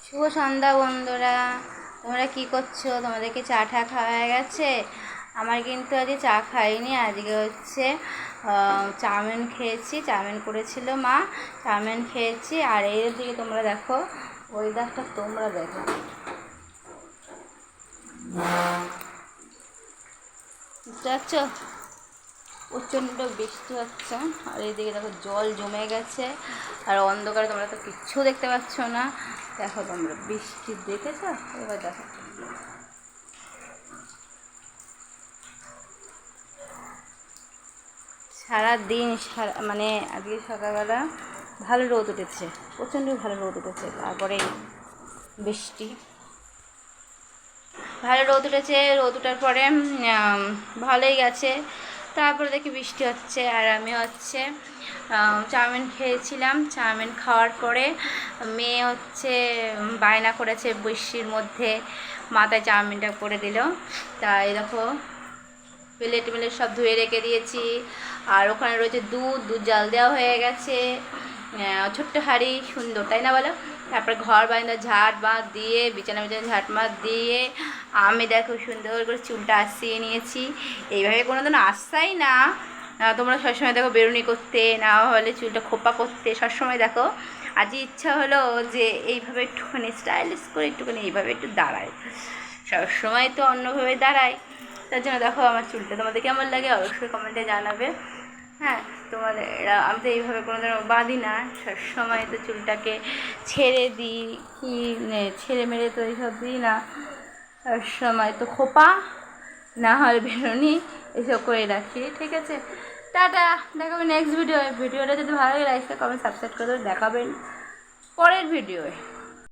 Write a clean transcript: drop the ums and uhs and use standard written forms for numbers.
শুভ সন্ধ্যা বন্ধুরা, তোমরা কি করছো? তোমাদেরকে চা টা খাওয়া হয়ে গেছে? আমার কিন্তু আজকে চা খাইনি। আজকে হচ্ছে চাউমিন খেয়েছি। চাউমিন করেছিল মা, চাউমিন খেয়েছি। আর এর দিকে তোমরা দেখো, ওয়েদারটা তোমরা দেখো, বুঝতে পারছো? প্রচণ্ড বৃষ্টি হচ্ছে। আর এইদিকে দেখো জল জমে গেছে, আর অন্ধকারে তোমরা তো কিচ্ছু দেখতে পাচ্ছ না। দেখো তোমরা বৃষ্টি দেখেছো? এবার দেখো, সারাদিন মানে আজকে সকালবেলা ভালো রোদ উঠেছে, প্রচণ্ড ভালো রোদ উঠেছে। তারপরে বৃষ্টি, ভালো রোদ উঠেছে। রোদ ওঠার পরে ভালোই গেছে। তারপরে দেখি বৃষ্টি হচ্ছে। আর আমি হচ্ছে চাউমিন খেয়েছিলাম। চাউমিন খাওয়ার পরে মেয়ে হচ্ছে বায়না করেছে বৃষ্টির মধ্যে মাথায় চাউমিনটা করে দিল। তাই দেখো প্লেট সব ধুয়ে রেখে দিয়েছি। আর ওখানে রয়েছে দুধ জাল দেওয়া হয়ে গেছে, ছোট্ট হাঁড়ি, সুন্দর তাই না বলো? তারপরে ঘর বারান্দা ঝাঁট বাঁধ দিয়ে, বিছানা ঝাঁট মাত দিয়ে আমি দেখো সুন্দর করে চুলটা আসিয়ে নিয়েছি। এইভাবে কোনো দিন আসছাই না তোমরা সবসময় দেখো বেরুনি করতে, না হলে চুলটা খোপা করতে, সবসময় দেখো। আজ ইচ্ছা হলো যে এইভাবে একটুখানি স্টাইলিশ করে একটুখানি এইভাবে একটু দাঁড়ায়। সবসময় তো অন্যভাবে দাঁড়ায়। তার জন্য দেখো আমার চুলটা তোমাদের কেমন লাগে অবশ্যই কমেন্টে জানাবে। হ্যাঁ, তোমাদের আমি তো এইভাবে কোনো দিন বাঁধি না, সবসময় তো চুলটাকে ছেড়ে দিই, কি ছেড়ে মেরে তো এইসব দিই না। সবসময় তো খোপা না হয় বেরোনি এসব করে রাখি। ঠিক আছে, টাটা, দেখাবে নেক্সট ভিডিওটা যদি ভালো লাগে লাইক কমেন্ট সাবস্ক্রাইব করে দেখাবেন পরের ভিডিওয়।